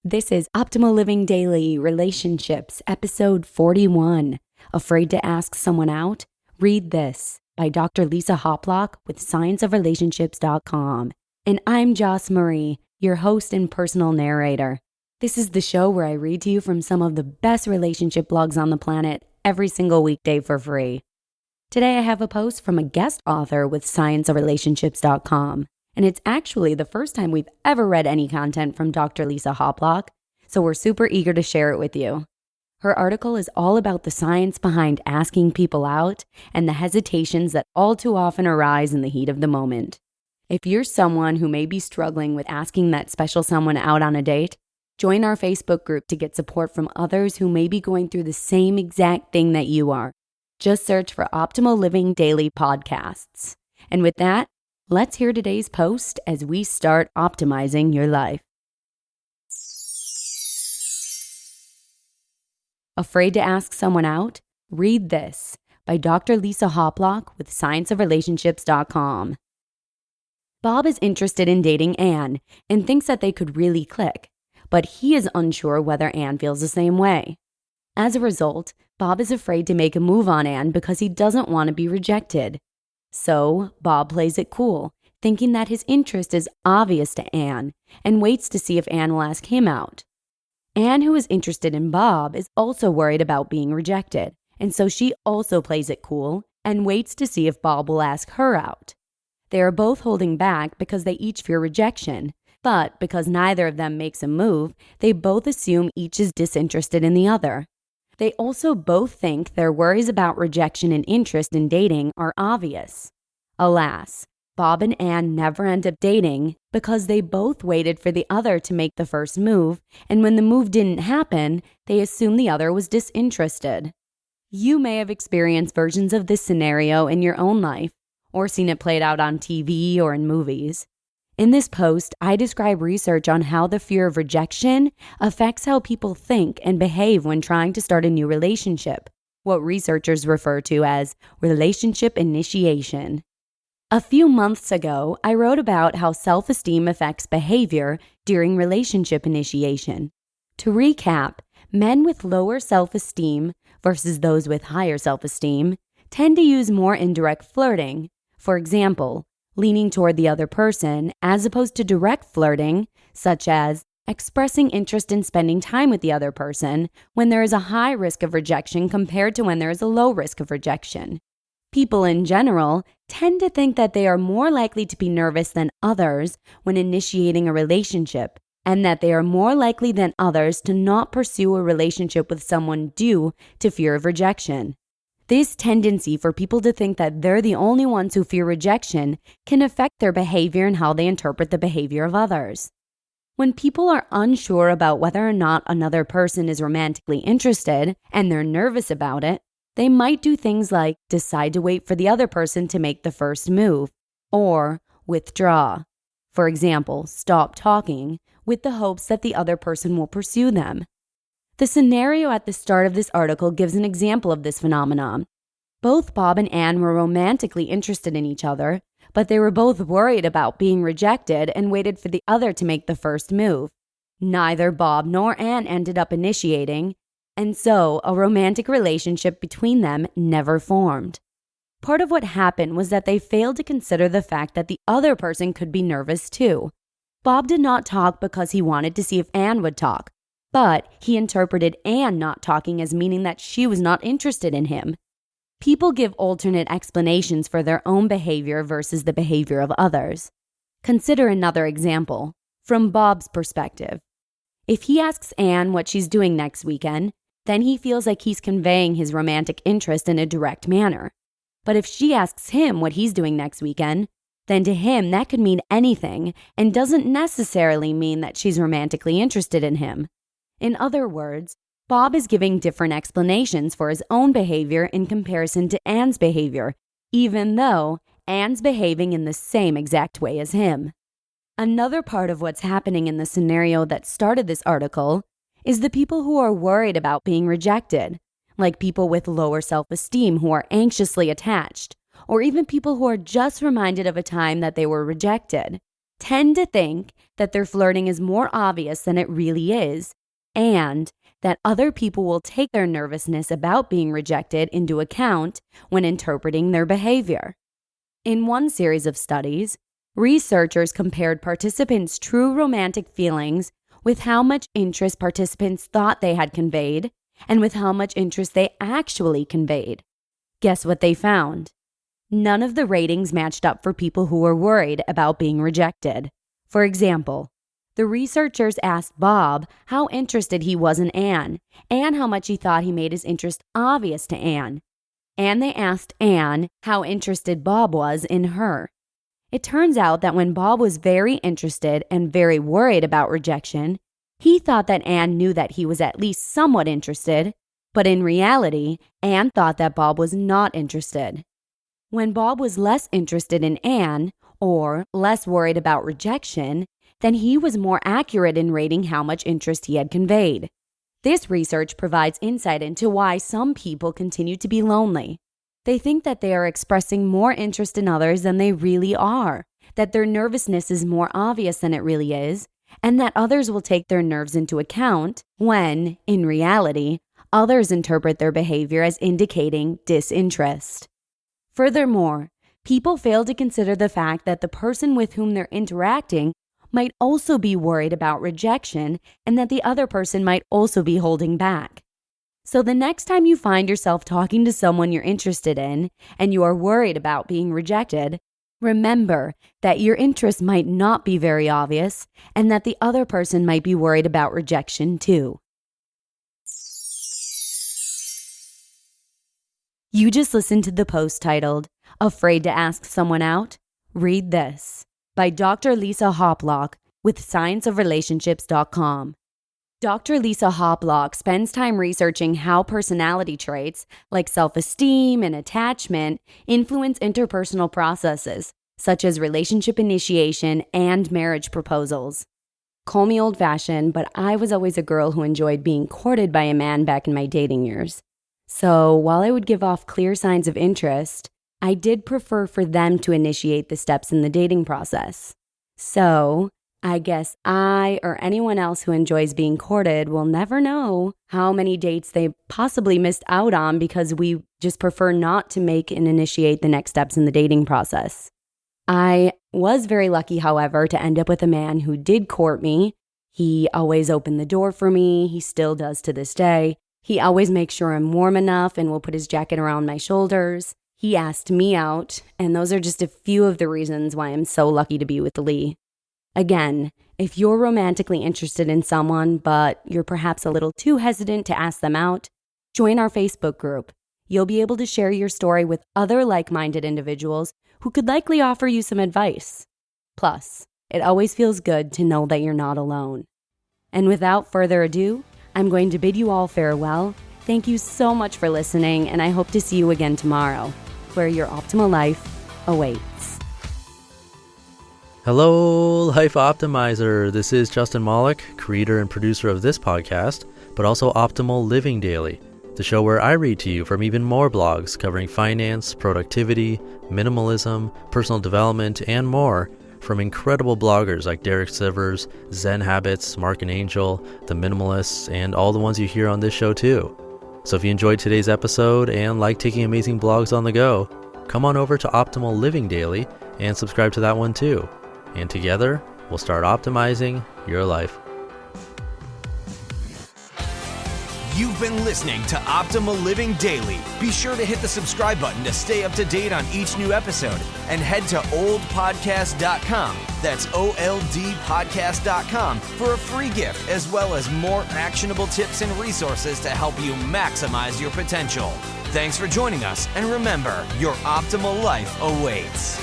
This is Optimal Living Daily Relationships, episode 41. Afraid to ask someone out? Read this by Dr. Lisa Hoplock with scienceofrelationships.com. And I'm Joss Marie, your host and personal narrator. This is the show where I read to you from some of the best relationship blogs on the planet every single weekday for free. Today I have a post from a guest author with scienceofrelationships.com. And it's actually the first time we've ever read any content from Dr. Lisa Hoplock, so we're super eager to share it with you. Her article is all about the science behind asking people out and the hesitations that all too often arise in the heat of the moment. If you're someone who may be struggling with asking that special someone out on a date, join our Facebook group to get support from others who may be going through the same exact thing that you are. Just search for Optimal Living Daily Podcasts. And with that, let's hear today's post as we start optimizing your life. Afraid to ask someone out? Read this by Dr. Lisa Hoplock with scienceofrelationships.com. Bob is interested in dating Anne and thinks that they could really click, but he is unsure whether Anne feels the same way. As a result, Bob is afraid to make a move on Anne because he doesn't want to be rejected. So, Bob plays it cool, thinking that his interest is obvious to Anne, and waits to see if Anne will ask him out. Anne, who is interested in Bob, is also worried about being rejected, and so she also plays it cool and waits to see if Bob will ask her out. They are both holding back because they each fear rejection, but because neither of them makes a move, they both assume each is disinterested in the other. They also both think their worries about rejection and interest in dating are obvious. Alas, Bob and Anne never end up dating because they both waited for the other to make the first move, and when the move didn't happen, they assumed the other was disinterested. You may have experienced versions of this scenario in your own life, or seen it played out on TV or in movies. In this post, I describe research on how the fear of rejection affects how people think and behave when trying to start a new relationship, what researchers refer to as relationship initiation. A few months ago, I wrote about how self-esteem affects behavior during relationship initiation. To recap, men with lower self-esteem versus those with higher self-esteem tend to use more indirect flirting. For example, leaning toward the other person, as opposed to direct flirting, such as expressing interest in spending time with the other person when there is a high risk of rejection compared to when there is a low risk of rejection. People in general tend to think that they are more likely to be nervous than others when initiating a relationship, and that they are more likely than others to not pursue a relationship with someone due to fear of rejection. This tendency for people to think that they're the only ones who fear rejection can affect their behavior and how they interpret the behavior of others. When people are unsure about whether or not another person is romantically interested and they're nervous about it, they might do things like decide to wait for the other person to make the first move, or withdraw. For example, stop talking with the hopes that the other person will pursue them. The scenario at the start of this article gives an example of this phenomenon. Both Bob and Anne were romantically interested in each other, but they were both worried about being rejected and waited for the other to make the first move. Neither Bob nor Anne ended up initiating, and so a romantic relationship between them never formed. Part of what happened was that they failed to consider the fact that the other person could be nervous too. Bob did not talk because he wanted to see if Anne would talk, but he interpreted Anne not talking as meaning that she was not interested in him. People give alternate explanations for their own behavior versus the behavior of others. Consider another example, from Bob's perspective. If he asks Anne what she's doing next weekend, then he feels like he's conveying his romantic interest in a direct manner. But if she asks him what he's doing next weekend, then to him that could mean anything and doesn't necessarily mean that she's romantically interested in him. In other words, Bob is giving different explanations for his own behavior in comparison to Anne's behavior, even though Anne's behaving in the same exact way as him. Another part of what's happening in the scenario that started this article is the people who are worried about being rejected, like people with lower self-esteem who are anxiously attached, or even people who are just reminded of a time that they were rejected. tend to think that their flirting is more obvious than it really is, and that other people will take their nervousness about being rejected into account when interpreting their behavior. In one series of studies, researchers compared participants' true romantic feelings with how much interest participants thought they had conveyed and with how much interest they actually conveyed. Guess what they found? None of the ratings matched up for people who were worried about being rejected. For example, the researchers asked Bob how interested he was in Anne and how much he thought he made his interest obvious to Anne. And they asked Anne how interested Bob was in her. It turns out that when Bob was very interested and very worried about rejection, he thought that Anne knew that he was at least somewhat interested, but in reality, Anne thought that Bob was not interested. When Bob was less interested in Anne, or less worried about rejection, then he was more accurate in rating how much interest he had conveyed. This research provides insight into why some people continue to be lonely. They think that they are expressing more interest in others than they really are, that their nervousness is more obvious than it really is, and that others will take their nerves into account when, in reality, others interpret their behavior as indicating disinterest. Furthermore, people fail to consider the fact that the person with whom they're interacting might also be worried about rejection and that the other person might also be holding back. So the next time you find yourself talking to someone you're interested in and you are worried about being rejected, remember that your interest might not be very obvious and that the other person might be worried about rejection too. You just listened to the post titled, "Afraid to Ask Someone Out? Read This," by Dr. Lisa Hoplock with scienceofrelationships.com. Dr. Lisa Hoplock spends time researching how personality traits like self-esteem and attachment influence interpersonal processes, such as relationship initiation and marriage proposals. Call me old-fashioned, but I was always a girl who enjoyed being courted by a man back in my dating years. So while I would give off clear signs of interest, I did prefer for them to initiate the steps in the dating process. So I guess I or anyone else who enjoys being courted will never know how many dates they possibly missed out on because we just prefer not to make and initiate the next steps in the dating process. I was very lucky, however, to end up with a man who did court me. He always opened the door for me. He still does to this day. He always makes sure I'm warm enough and will put his jacket around my shoulders. He asked me out, and those are just a few of the reasons why I'm so lucky to be with Lee. Again, if you're romantically interested in someone, but you're perhaps a little too hesitant to ask them out, join our Facebook group. You'll be able to share your story with other like-minded individuals who could likely offer you some advice. Plus, it always feels good to know that you're not alone. And without further ado, I'm going to bid you all farewell. Thank you so much for listening, and I hope to see you again tomorrow, where your optimal life awaits. Hello, Life Optimizer. This is Justin Malik, creator and producer of this podcast, but also Optimal Living Daily, the show where I read to you from even more blogs covering finance, productivity, minimalism, personal development, and more from incredible bloggers like Derek Sivers, Zen Habits, Mark and Angel, The Minimalists, and all the ones you hear on this show too. So if you enjoyed today's episode and like taking amazing blogs on the go, come on over to Optimal Living Daily and subscribe to that one too. And together, we'll start optimizing your life. You've been listening to Optimal Living Daily. Be sure to hit the subscribe button to stay up to date on each new episode and head to oldpodcast.com. That's OLDpodcast.com for a free gift as well as more actionable tips and resources to help you maximize your potential. Thanks for joining us, and remember, your optimal life awaits.